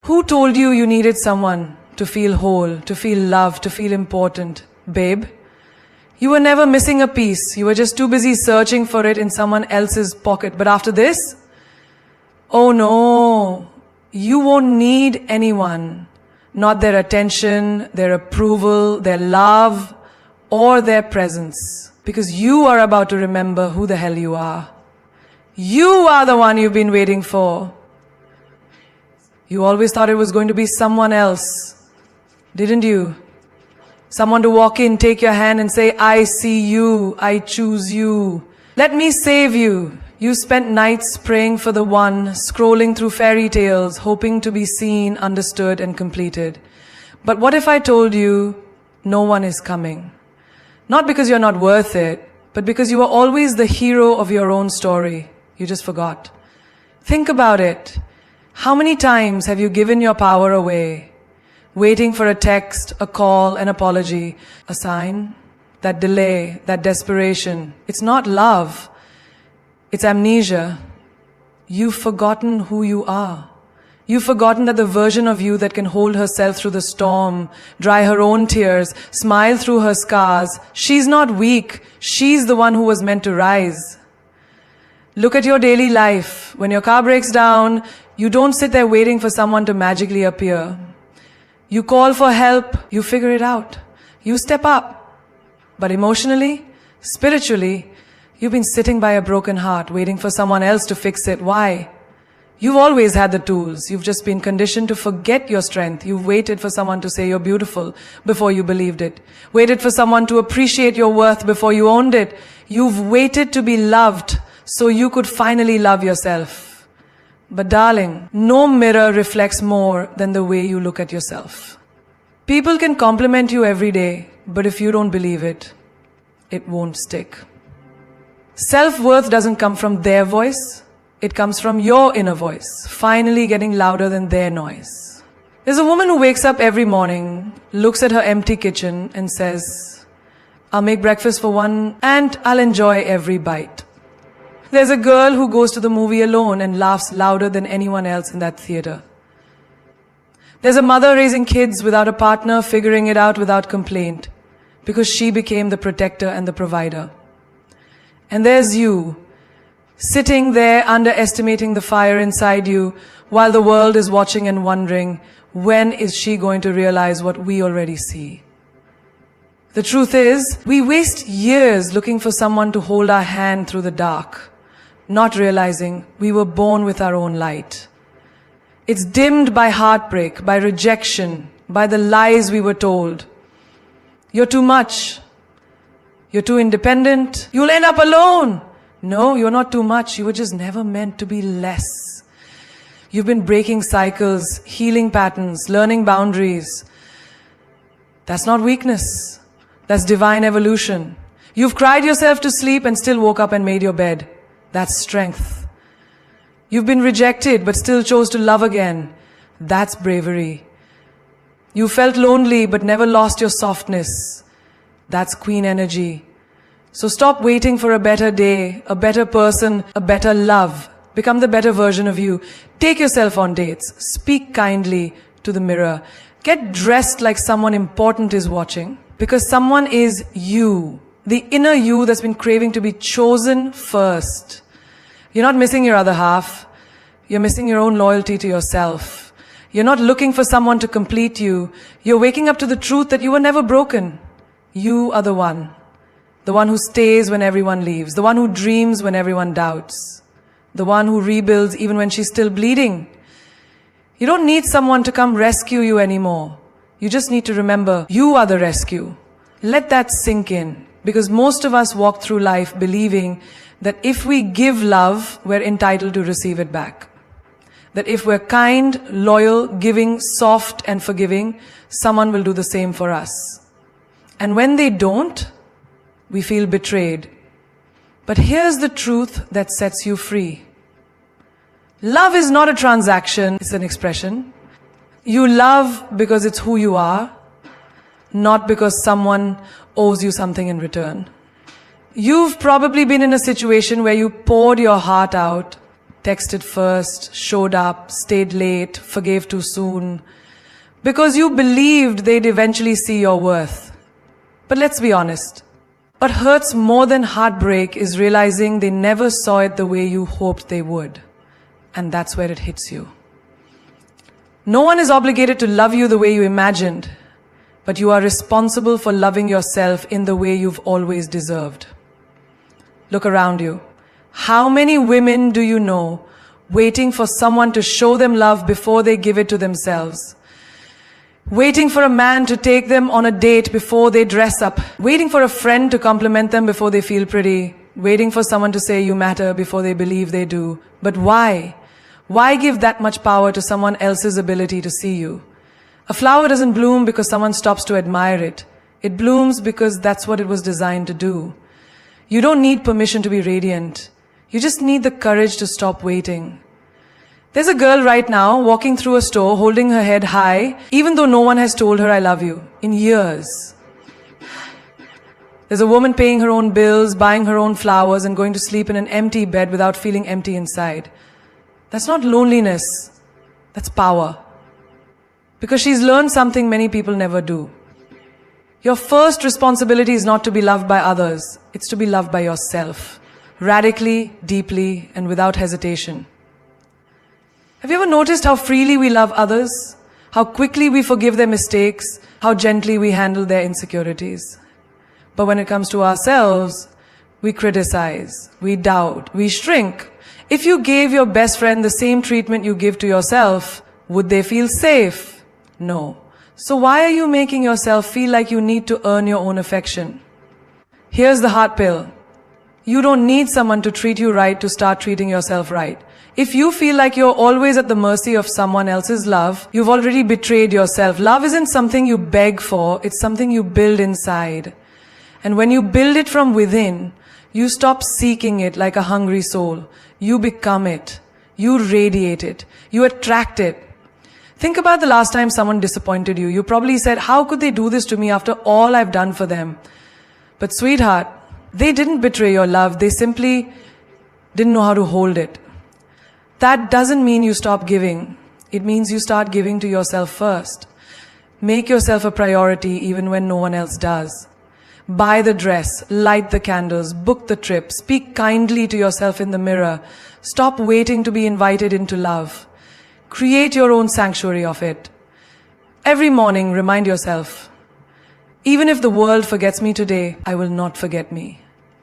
Who told you you needed someone to feel whole, to feel loved, to feel important? Babe, you were never missing a piece. You were just too busy searching for it in someone else's pocket. But after this, oh no, you won't need anyone. Not their attention, their approval, their love, or their presence. Because you are about to remember who the hell you are. You are the one you've been waiting for. You always thought it was going to be someone else, didn't you? Someone to walk in, take your hand and say, I see you, I choose you. Let me save you. You spent nights praying for the one, scrolling through fairy tales, hoping to be seen, understood, and completed. But what if I told you no one is coming? Not because you're not worth it, but because you were always the hero of your own story. You just forgot. Think about it. How many times have you given your power away, waiting for a text, a call, an apology, a sign? That delay, that desperation. It's not love. It's amnesia. You've forgotten who you are. You've forgotten that the version of you that can hold herself through the storm, dry her own tears, smile through her scars, she's not weak. She's the one who was meant to rise. Look at your daily life. When your car breaks down, you don't sit there waiting for someone to magically appear. You call for help, you figure it out. You step up. But emotionally, spiritually, you've been sitting by a broken heart, waiting for someone else to fix it. Why? You've always had the tools. You've just been conditioned to forget your strength. You've waited for someone to say you're beautiful before you believed it. Waited for someone to appreciate your worth before you owned it. You've waited to be loved so you could finally love yourself. But darling, no mirror reflects more than the way you look at yourself. People can compliment you every day, but if you don't believe it, it won't stick. Self-worth doesn't come from their voice. It comes from your inner voice, finally getting louder than their noise. There's a woman who wakes up every morning, looks at her empty kitchen and says, I'll make breakfast for one and I'll enjoy every bite. There's a girl who goes to the movie alone and laughs louder than anyone else in that theater. There's a mother raising kids without a partner, figuring it out without complaint, because she became the protector and the provider. And there's you, sitting there underestimating the fire inside you while the world is watching and wondering, when is she going to realize what we already see? The truth is, we waste years looking for someone to hold our hand through the dark, not realizing we were born with our own light. It's dimmed by heartbreak, by rejection, by the lies we were told. You're too much. You're too independent. You'll end up alone. No, you're not too much. You were just never meant to be less. You've been breaking cycles, healing patterns, learning boundaries. That's not weakness. That's divine evolution. You've cried yourself to sleep and still woke up and made your bed. That's strength. You've been rejected but still chose to love again. That's bravery. You felt lonely but never lost your softness. That's queen energy. So stop waiting for a better day, a better person, a better love. Become the better version of you. Take yourself on dates. Speak kindly to the mirror. Get dressed like someone important is watching. Because someone is you. The inner you that's been craving to be chosen first. You're not missing your other half. You're missing your own loyalty to yourself. You're not looking for someone to complete you. You're waking up to the truth that you were never broken. You are the one. The one who stays when everyone leaves. The one who dreams when everyone doubts. The one who rebuilds even when she's still bleeding. You don't need someone to come rescue you anymore. You just need to remember you are the rescue. Let that sink in. Because most of us walk through life believing that if we give love, we're entitled to receive it back. That if we're kind, loyal, giving, soft and forgiving, someone will do the same for us. And when they don't, we feel betrayed. But here's the truth that sets you free. Love is not a transaction, it's an expression. You love because it's who you are, not because someone owes you something in return. You've probably been in a situation where you poured your heart out, texted first, showed up, stayed late, forgave too soon, because you believed they'd eventually see your worth. But let's be honest. What hurts more than heartbreak is realizing they never saw it the way you hoped they would. And that's where it hits you. No one is obligated to love you the way you imagined, but you are responsible for loving yourself in the way you've always deserved. Look around you. How many women do you know waiting for someone to show them love before they give it to themselves? Waiting for a man to take them on a date before they dress up. Waiting for a friend to compliment them before they feel pretty. Waiting for someone to say you matter before they believe they do. But why? Why give that much power to someone else's ability to see you? A flower doesn't bloom because someone stops to admire it. It blooms because that's what it was designed to do. You don't need permission to be radiant. You just need the courage to stop waiting. There's a girl right now walking through a store holding her head high, even though no one has told her I love you in years. There's a woman paying her own bills, buying her own flowers, and going to sleep in an empty bed without feeling empty inside. That's not loneliness. That's power. Because she's learned something many people never do. Your first responsibility is not to be loved by others. It's to be loved by yourself. Radically, deeply, and without hesitation. Have you ever noticed how freely we love others? How quickly we forgive their mistakes? How gently we handle their insecurities? But when it comes to ourselves, we criticize, we doubt, we shrink. If you gave your best friend the same treatment you give to yourself, would they feel safe? No. So why are you making yourself feel like you need to earn your own affection? Here's the hard pill. You don't need someone to treat you right to start treating yourself right. If you feel like you're always at the mercy of someone else's love, you've already betrayed yourself. Love isn't something you beg for, it's something you build inside. And when you build it from within, you stop seeking it like a hungry soul. You become it. You radiate it. You attract it. Think about the last time someone disappointed you. You probably said, how could they do this to me after all I've done for them? But sweetheart, they didn't betray your love. They simply didn't know how to hold it. That doesn't mean you stop giving. It means you start giving to yourself first. Make yourself a priority even when no one else does. Buy the dress, light the candles, book the trip, speak kindly to yourself in the mirror. Stop waiting to be invited into love. Create your own sanctuary of it. Every morning, remind yourself, even if the world forgets me today, I will not forget me.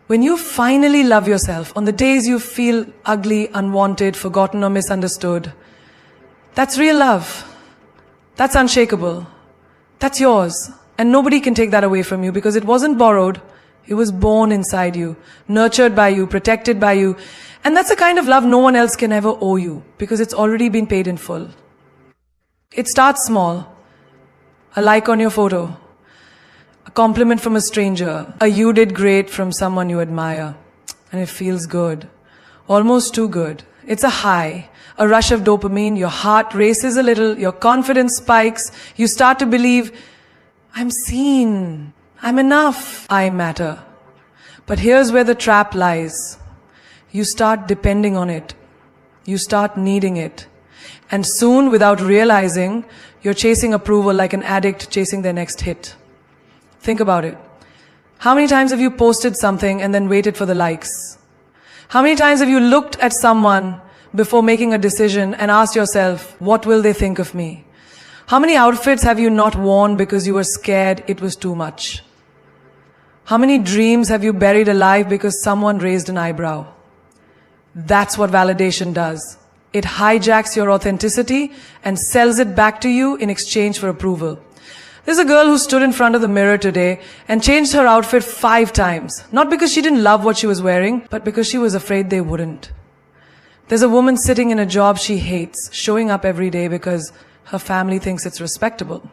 When you finally love yourself, on the days you feel ugly, unwanted, forgotten, or misunderstood, that's real love. That's unshakable. That's yours. And nobody can take that away from you because it wasn't borrowed. It was born inside you, nurtured by you, protected by you. And that's a kind of love no one else can ever owe you because it's already been paid in full. It starts small. A like on your photo. A compliment from a stranger. A you did great from someone you admire. And it feels good. Almost too good. It's a high. A rush of dopamine. Your heart races a little. Your confidence spikes. You start to believe, I'm seen. I'm enough. I matter. But here's where the trap lies. You start depending on it. You start needing it. And soon, without realizing, you're chasing approval like an addict chasing their next hit. Think about it. How many times have you posted something and then waited for the likes? How many times have you looked at someone before making a decision and asked yourself, what will they think of me? How many outfits have you not worn because you were scared it was too much? How many dreams have you buried alive because someone raised an eyebrow? That's what validation does. It hijacks your authenticity and sells it back to you in exchange for approval. There's a girl who stood in front of the mirror today and changed her outfit 5 times. Not because she didn't love what she was wearing, but because she was afraid they wouldn't. There's a woman sitting in a job she hates, showing up every day because her family thinks it's respectable.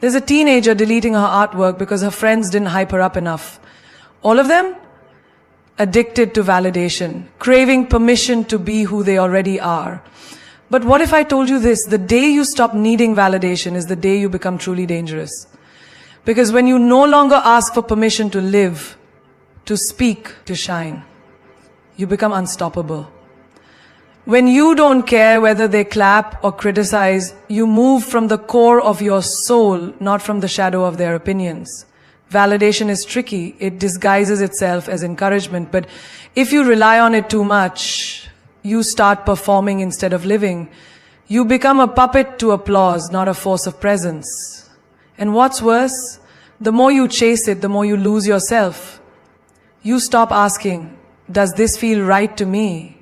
There's a teenager deleting her artwork because her friends didn't hype her up enough. All of them addicted to validation, craving permission to be who they already are. But what if I told you this? The day you stop needing validation is the day you become truly dangerous. Because when you no longer ask for permission to live, to speak, to shine, you become unstoppable. When you don't care whether they clap or criticize, you move from the core of your soul, not from the shadow of their opinions. Validation is tricky. It disguises itself as encouragement. But if you rely on it too much, you start performing instead of living. You become a puppet to applause, not a force of presence. And what's worse, the more you chase it, the more you lose yourself. You stop asking, does this feel right to me?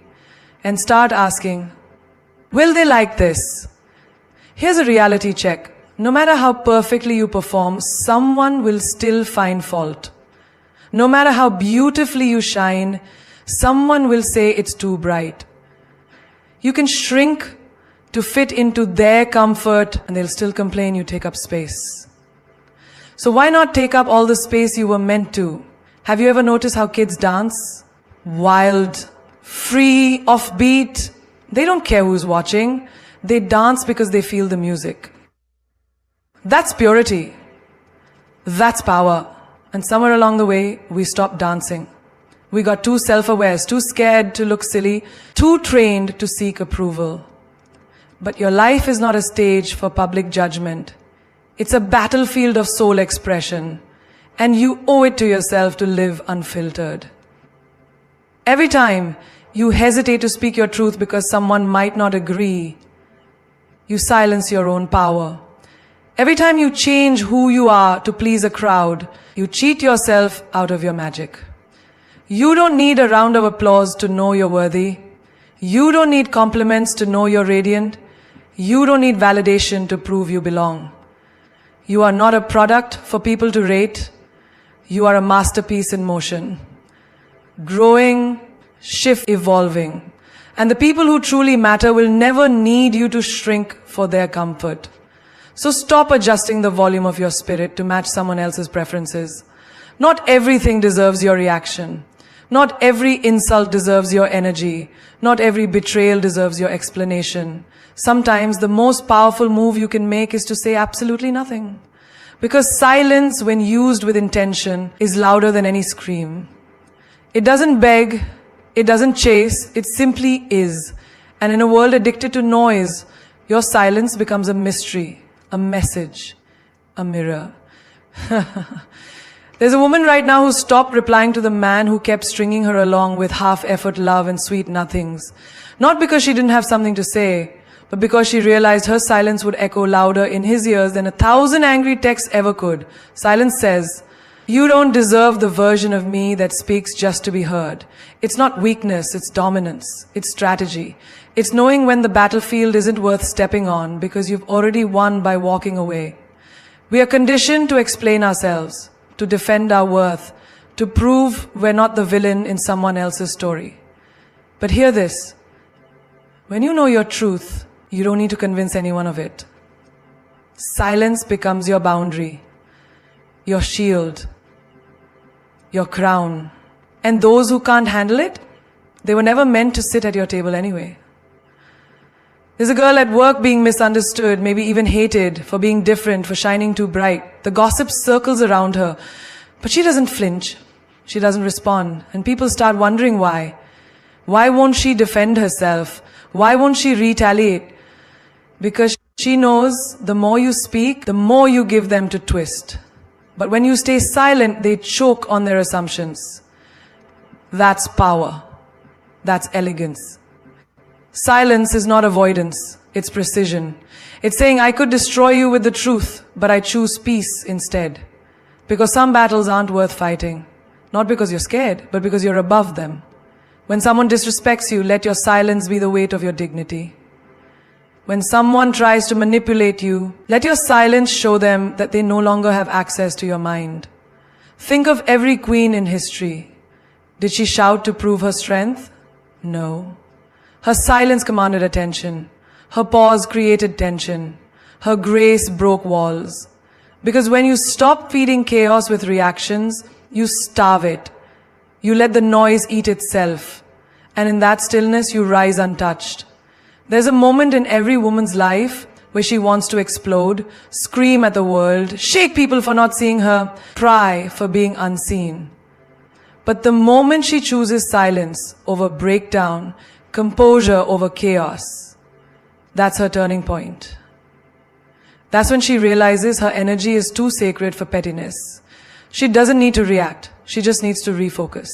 And start asking, will they like this? Here's a reality check. No matter how perfectly you perform, someone will still find fault. No matter how beautifully you shine, someone will say it's too bright. You can shrink to fit into their comfort, and they'll still complain you take up space. So why not take up all the space you were meant to? Have you ever noticed how kids dance? Wild, free, offbeat. They don't care who's watching. They dance because they feel the music. That's purity. That's power. And somewhere along the way, we stopped dancing. We got too self-aware, too scared to look silly, too trained to seek approval. But your life is not a stage for public judgment. It's a battlefield of soul expression. And you owe it to yourself to live unfiltered. Every time you hesitate to speak your truth because someone might not agree, you silence your own power. Every time you change who you are to please a crowd, you cheat yourself out of your magic. You don't need a round of applause to know you're worthy. You don't need compliments to know you're radiant. You don't need validation to prove you belong. You are not a product for people to rate. You are a masterpiece in motion. Growing, shift, evolving. And the people who truly matter will never need you to shrink for their comfort. So stop adjusting the volume of your spirit to match someone else's preferences. Not everything deserves your reaction. Not every insult deserves your energy. Not every betrayal deserves your explanation. Sometimes the most powerful move you can make is to say absolutely nothing. Because silence, when used with intention, is louder than any scream. It doesn't beg, it doesn't chase, it simply is. And in a world addicted to noise, your silence becomes a mystery, a message, a mirror. There's a woman right now who stopped replying to the man who kept stringing her along with half-effort love and sweet nothings. Not because she didn't have something to say, but because she realized her silence would echo louder in his ears than 1,000 angry texts ever could. Silence says, you don't deserve the version of me that speaks just to be heard. It's not weakness, it's dominance, it's strategy. It's knowing when the battlefield isn't worth stepping on because you've already won by walking away. We are conditioned to explain ourselves, to defend our worth, to prove we're not the villain in someone else's story. But hear this. When you know your truth, you don't need to convince anyone of it. Silence becomes your boundary, your shield, your crown. And those who can't handle it, they were never meant to sit at your table anyway. There's a girl at work being misunderstood, maybe even hated for being different, for shining too bright. The gossip circles around her, but she doesn't flinch. She doesn't respond. And people start wondering why. Why won't she defend herself? Why won't she retaliate? Because she knows the more you speak, the more you give them to twist. But when you stay silent, they choke on their assumptions. That's power. That's elegance. Silence is not avoidance, it's precision. It's saying, I could destroy you with the truth, but I choose peace instead. Because some battles aren't worth fighting. Not because you're scared, but because you're above them. When someone disrespects you, let your silence be the weight of your dignity. When someone tries to manipulate you, let your silence show them that they no longer have access to your mind. Think of every queen in history. Did she shout to prove her strength? No. Her silence commanded attention. Her pause created tension. Her grace broke walls. Because when you stop feeding chaos with reactions, you starve it. You let the noise eat itself. And in that stillness, you rise untouched. There's a moment in every woman's life where she wants to explode, scream at the world, shake people for not seeing her, cry for being unseen. But the moment she chooses silence over breakdown, composure over chaos. That's her turning point. That's when she realizes her energy is too sacred for pettiness. She doesn't need to react. She just needs to refocus.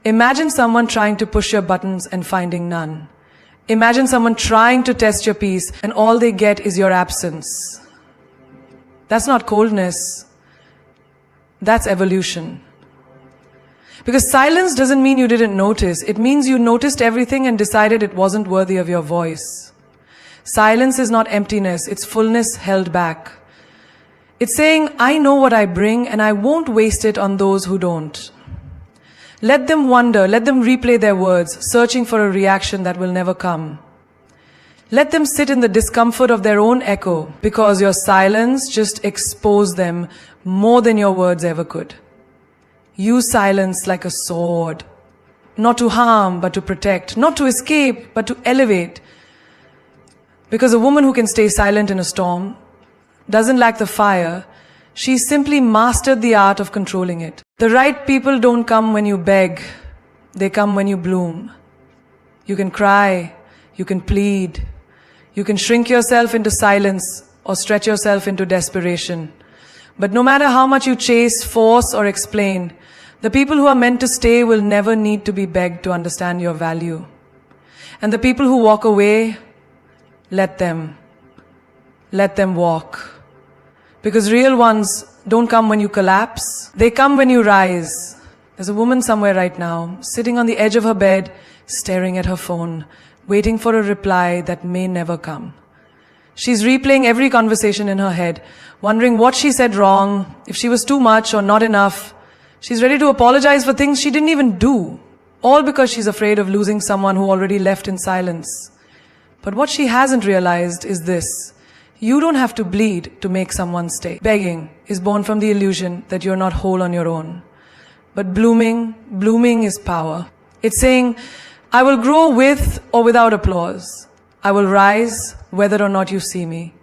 Imagine someone trying to push your buttons and finding none. Imagine someone trying to test your peace and all they get is your absence. That's not coldness. That's evolution. Because silence doesn't mean you didn't notice. It means you noticed everything and decided it wasn't worthy of your voice. Silence is not emptiness. It's fullness held back. It's saying, I know what I bring and I won't waste it on those who don't. Let them wonder, let them replay their words, searching for a reaction that will never come. Let them sit in the discomfort of their own echo, because your silence just exposed them more than your words ever could. Use silence like a sword, not to harm, but to protect, not to escape, but to elevate. Because a woman who can stay silent in a storm doesn't lack the fire. She simply mastered the art of controlling it. The right people don't come when you beg. They come when you bloom. You can cry. You can plead. You can shrink yourself into silence or stretch yourself into desperation. But no matter how much you chase, force, or explain, the people who are meant to stay will never need to be begged to understand your value. And the people who walk away, let them. Let them walk. Because real ones don't come when you collapse. They come when you rise. There's a woman somewhere right now, sitting on the edge of her bed, staring at her phone, waiting for a reply that may never come. She's replaying every conversation in her head, wondering what she said wrong, if she was too much or not enough. She's ready to apologize for things she didn't even do, all because she's afraid of losing someone who already left in silence. But what she hasn't realized is this. You don't have to bleed to make someone stay. Begging is born from the illusion that you're not whole on your own. But blooming is power. It's saying, I will grow with or without applause. I will rise whether or not you see me.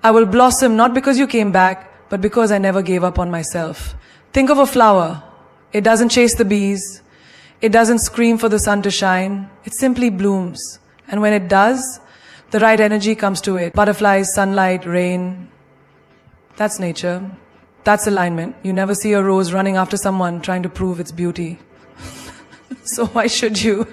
I will blossom not because you came back, but because I never gave up on myself. Think of a flower. It doesn't chase the bees. It doesn't scream for the sun to shine. It simply blooms. And when it does, the right energy comes to it. Butterflies, sunlight, rain. That's nature. That's alignment. You never see a rose running after someone trying to prove its beauty. So why should you?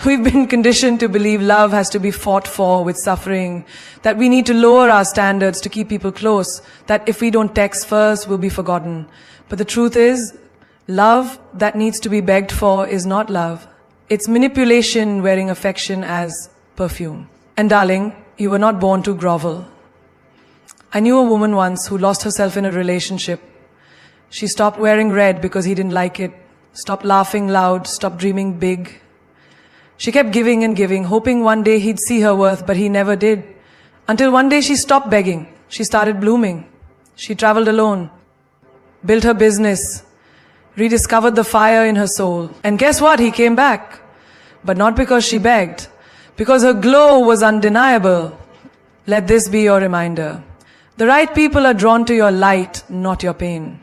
We've been conditioned to believe love has to be fought for with suffering, that we need to lower our standards to keep people close, that if we don't text first, we'll be forgotten. But the truth is, love that needs to be begged for is not love. It's manipulation wearing affection as perfume. And darling, you were not born to grovel. I knew a woman once who lost herself in a relationship. She stopped wearing red because he didn't like it, stopped laughing loud, stopped dreaming big. She kept giving and giving, hoping one day he'd see her worth, but he never did. Until one day she stopped begging. She started blooming. She traveled alone, built her business, rediscovered the fire in her soul. And guess what? He came back. But not because she begged. Because her glow was undeniable. Let this be your reminder. The right people are drawn to your light, not your pain.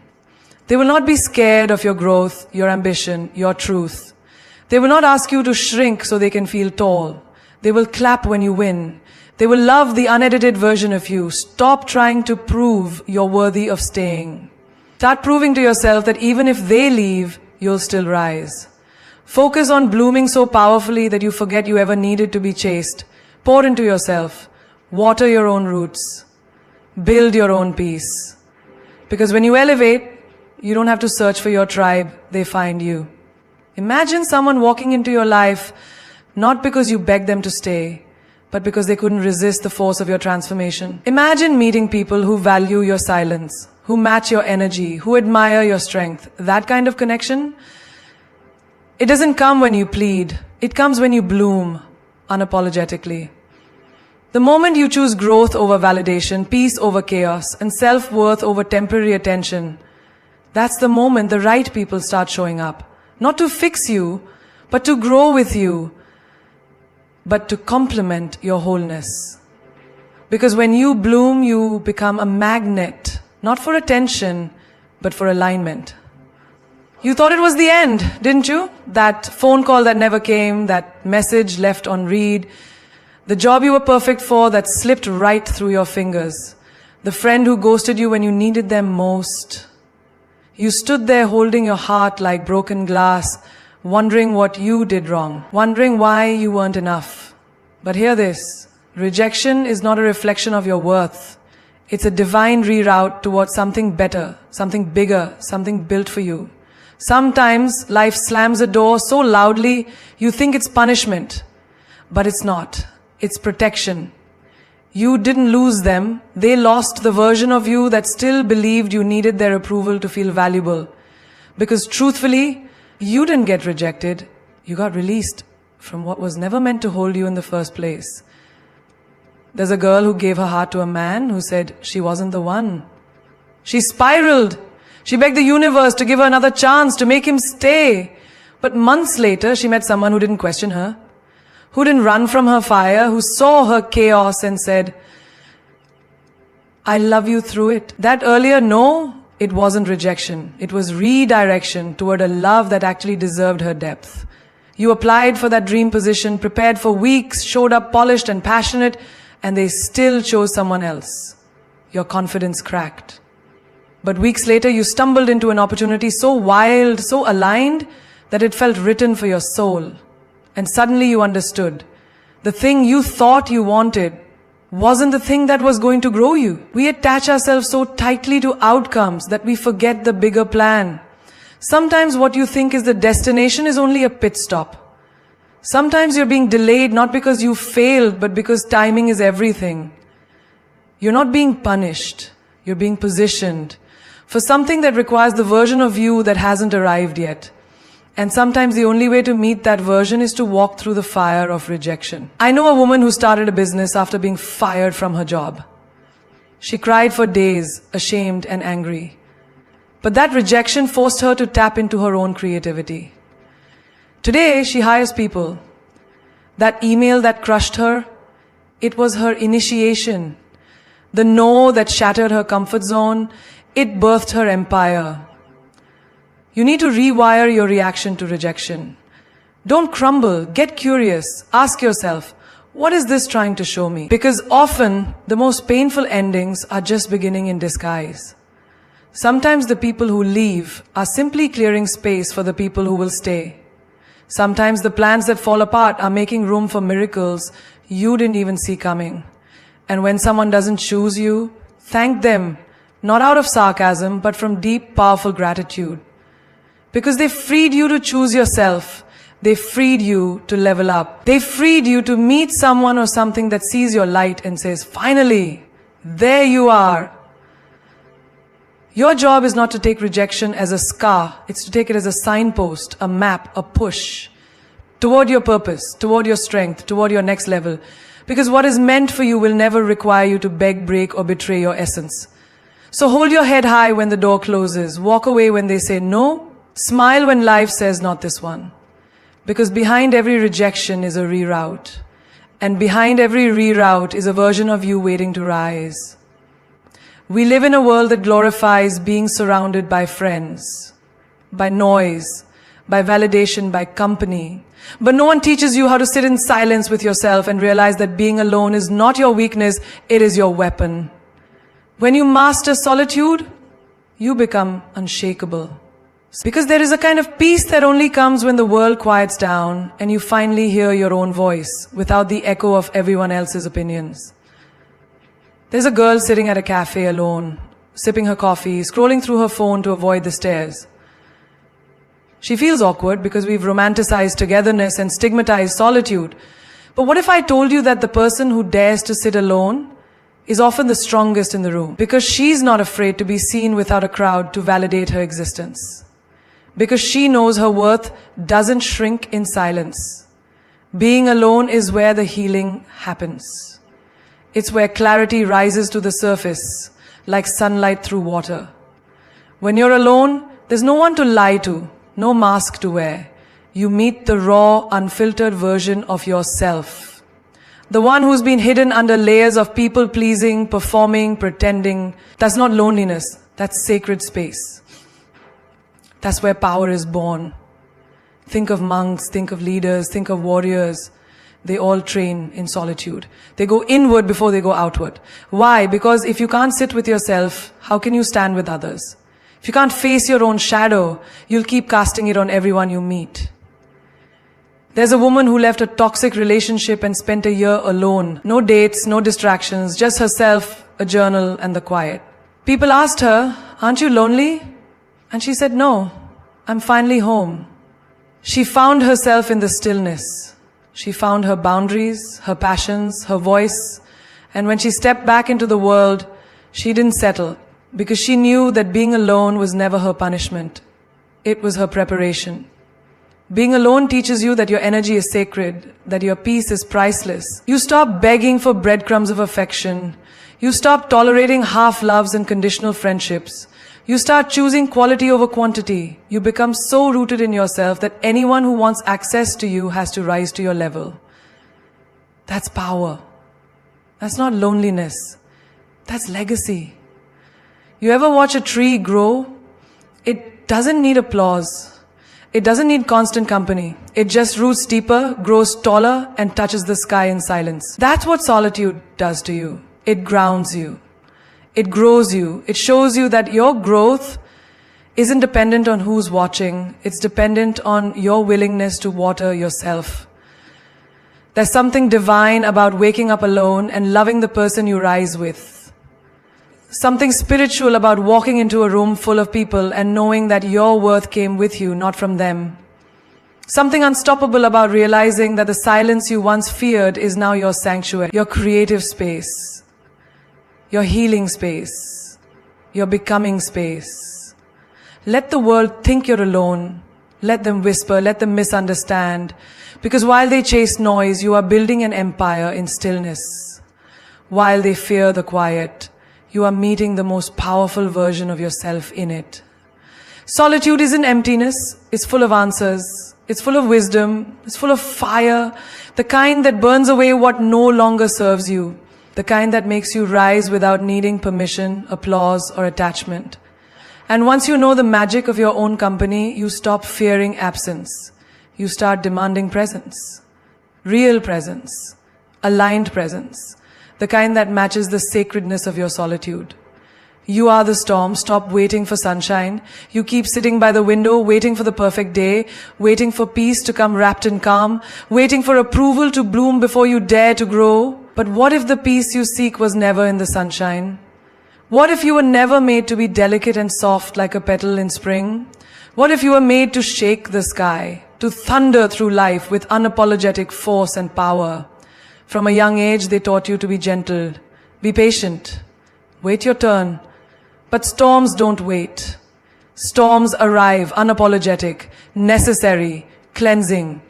They will not be scared of your growth, your ambition, your truth. They will not ask you to shrink so they can feel tall. They will clap when you win. They will love the unedited version of you. Stop trying to prove you're worthy of staying. Start proving to yourself that even if they leave, you'll still rise. Focus on blooming so powerfully that you forget you ever needed to be chased. Pour into yourself. Water your own roots. Build your own peace. Because when you elevate, you don't have to search for your tribe. They find you. Imagine someone walking into your life not because you begged them to stay, but because they couldn't resist the force of your transformation. Imagine meeting people who value your silence, who match your energy, who admire your strength. That kind of connection, it doesn't come when you plead. It comes when you bloom unapologetically. The moment you choose growth over validation, peace over chaos, and self-worth over temporary attention, that's the moment the right people start showing up. Not to fix you, but to grow with you, but to complement your wholeness. Because when you bloom, you become a magnet, not for attention, but for alignment. You thought it was the end, didn't you? That phone call that never came, that message left on read, the job you were perfect for that slipped right through your fingers, the friend who ghosted you when you needed them most. You stood there holding your heart like broken glass, wondering what you did wrong, wondering why you weren't enough. But hear this, rejection is not a reflection of your worth. It's a divine reroute towards something better, something bigger, something built for you. Sometimes life slams a door so loudly you think it's punishment, but it's not. It's protection. You didn't lose them. They lost the version of you that still believed you needed their approval to feel valuable. Because truthfully, you didn't get rejected. You got released from what was never meant to hold you in the first place. There's a girl who gave her heart to a man who said she wasn't the one. She spiraled. She begged the universe to give her another chance, to make him stay. But months later, she met someone who didn't question her, who didn't run from her fire, who saw her chaos and said, I love you through it. That earlier no, it wasn't rejection. It was redirection toward a love that actually deserved her depth. You applied for that dream position, prepared for weeks, showed up polished and passionate, and they still chose someone else. Your confidence cracked. But weeks later, you stumbled into an opportunity so wild, so aligned, that it felt written for your soul. And suddenly you understood. The thing you thought you wanted wasn't the thing that was going to grow you. We attach ourselves so tightly to outcomes that we forget the bigger plan. Sometimes what you think is the destination is only a pit stop. Sometimes you're being delayed not because you failed, but because timing is everything. You're not being punished. You're being positioned for something that requires the version of you that hasn't arrived yet. And sometimes the only way to meet that version is to walk through the fire of rejection. I know a woman who started a business after being fired from her job. She cried for days, ashamed and angry. But that rejection forced her to tap into her own creativity. Today, she hires people. That email that crushed her, it was her initiation. The no that shattered her comfort zone, it birthed her empire. You need to rewire your reaction to rejection. Don't crumble, get curious, ask yourself, what is this trying to show me? Because often, the most painful endings are just beginning in disguise. Sometimes the people who leave are simply clearing space for the people who will stay. Sometimes the plans that fall apart are making room for miracles you didn't even see coming. And when someone doesn't choose you, thank them, not out of sarcasm, but from deep, powerful gratitude. Because they freed you to choose yourself. They freed you to level up. They freed you to meet someone or something that sees your light and says, finally, there you are. Your job is not to take rejection as a scar. It's to take it as a signpost, a map, a push toward your purpose, toward your strength, toward your next level. Because what is meant for you will never require you to beg, break, or betray your essence. So hold your head high when the door closes. Walk away when they say no. Smile when life says not this one. Because behind every rejection is a reroute. And behind every reroute is a version of you waiting to rise. We live in a world that glorifies being surrounded by friends, by noise, by validation, by company. But no one teaches you how to sit in silence with yourself and realize that being alone is not your weakness, it is your weapon. When you master solitude, you become unshakable. Because there is a kind of peace that only comes when the world quiets down and you finally hear your own voice without the echo of everyone else's opinions. There's a girl sitting at a cafe alone, sipping her coffee, scrolling through her phone to avoid the stares. She feels awkward because we've romanticized togetherness and stigmatized solitude. But what if I told you that the person who dares to sit alone is often the strongest in the room? Because she's not afraid to be seen without a crowd to validate her existence. Because she knows her worth doesn't shrink in silence. Being alone is where the healing happens. It's where clarity rises to the surface, like sunlight through water. When you're alone, there's no one to lie to, no mask to wear. You meet the raw, unfiltered version of yourself. The one who's been hidden under layers of people-pleasing, performing, pretending. That's not loneliness, that's sacred space. That's where power is born. Think of monks, think of leaders, think of warriors. They all train in solitude. They go inward before they go outward. Why? Because if you can't sit with yourself, how can you stand with others? If you can't face your own shadow, you'll keep casting it on everyone you meet. There's a woman who left a toxic relationship and spent a year alone. No dates, no distractions, just herself, a journal, and the quiet. People asked her, "Aren't you lonely?" And she said, "No, I'm finally home." She found herself in the stillness. She found her boundaries, her passions, her voice. And when she stepped back into the world, she didn't settle, because she knew that being alone was never her punishment. It was her preparation. Being alone teaches you that your energy is sacred, that your peace is priceless. You stop begging for breadcrumbs of affection. You stop tolerating half-loves and conditional friendships. You start choosing quality over quantity. You become so rooted in yourself that anyone who wants access to you has to rise to your level. That's power. That's not loneliness. That's legacy. You ever watch a tree grow? It doesn't need applause. It doesn't need constant company. It just roots deeper, grows taller, and touches the sky in silence. That's what solitude does to you. It grounds you. It grows you. It shows you that your growth isn't dependent on who's watching. It's dependent on your willingness to water yourself. There's something divine about waking up alone and loving the person you rise with. Something spiritual about walking into a room full of people and knowing that your worth came with you, not from them. Something unstoppable about realizing that the silence you once feared is now your sanctuary, your creative space, your healing space, your becoming space. Let the world think you're alone. Let them whisper, let them misunderstand. Because while they chase noise, you are building an empire in stillness. While they fear the quiet, you are meeting the most powerful version of yourself in it. Solitude isn't emptiness. It's full of answers. It's full of wisdom. It's full of fire. The kind that burns away what no longer serves you. The kind that makes you rise without needing permission, applause, or attachment. And once you know the magic of your own company, you stop fearing absence. You start demanding presence. Real presence. Aligned presence. The kind that matches the sacredness of your solitude. You are the storm. Stop waiting for sunshine. You keep sitting by the window, waiting for the perfect day, waiting for peace to come wrapped in calm, waiting for approval to bloom before you dare to grow. But what if the peace you seek was never in the sunshine? What if you were never made to be delicate and soft like a petal in spring? What if you were made to shake the sky, to thunder through life with unapologetic force and power? From a young age, they taught you to be gentle, be patient, wait your turn. But storms don't wait. Storms arrive unapologetic, necessary, cleansing.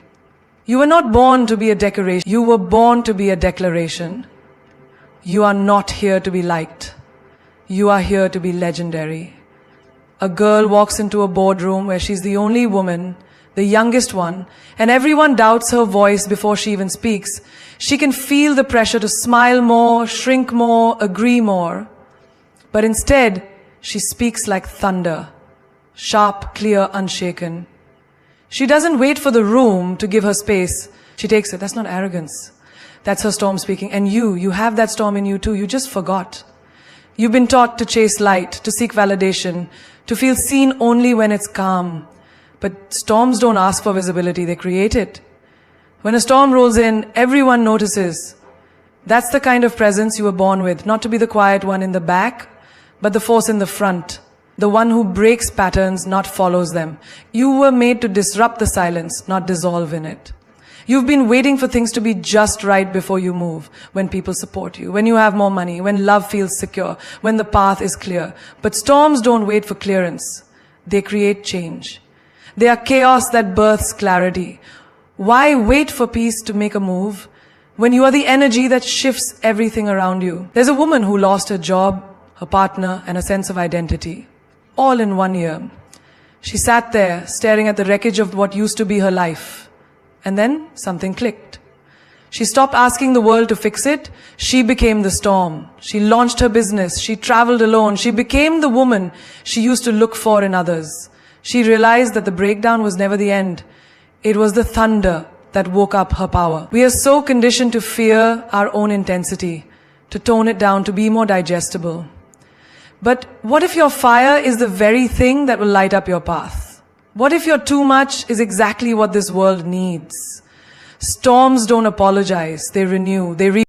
You were not born to be a decoration. You were born to be a declaration. You are not here to be liked. You are here to be legendary. A girl walks into a boardroom where she's the only woman, the youngest one, and everyone doubts her voice before she even speaks. She can feel the pressure to smile more, shrink more, agree more. But instead, she speaks like thunder, sharp, clear, unshaken. She doesn't wait for the room to give her space. She takes it. That's not arrogance. That's her storm speaking. And you have that storm in you too. You just forgot. You've been taught to chase light, to seek validation, to feel seen only when it's calm. But storms don't ask for visibility, they create it. When a storm rolls in, everyone notices. That's the kind of presence you were born with, not to be the quiet one in the back, but the force in the front. The one who breaks patterns, not follows them. You were made to disrupt the silence, not dissolve in it. You've been waiting for things to be just right before you move, when people support you, when you have more money, when love feels secure, when the path is clear. But storms don't wait for clearance. They create change. They are chaos that births clarity. Why wait for peace to make a move when you are the energy that shifts everything around you? There's a woman who lost her job, her partner, and a sense of identity, all in 1 year. She sat there staring at the wreckage of what used to be her life. And then something clicked. She stopped asking the world to fix it. She became the storm. She launched her business. She traveled alone. She became the woman she used to look for in others. she realized that the breakdown was never the end. It was the thunder that woke up her power. We are so conditioned to fear our own intensity, to tone it down, to be more digestible. But what if your fire is the very thing that will light up your path? What if your too much is exactly what this world needs? Storms don't apologize, they renew, they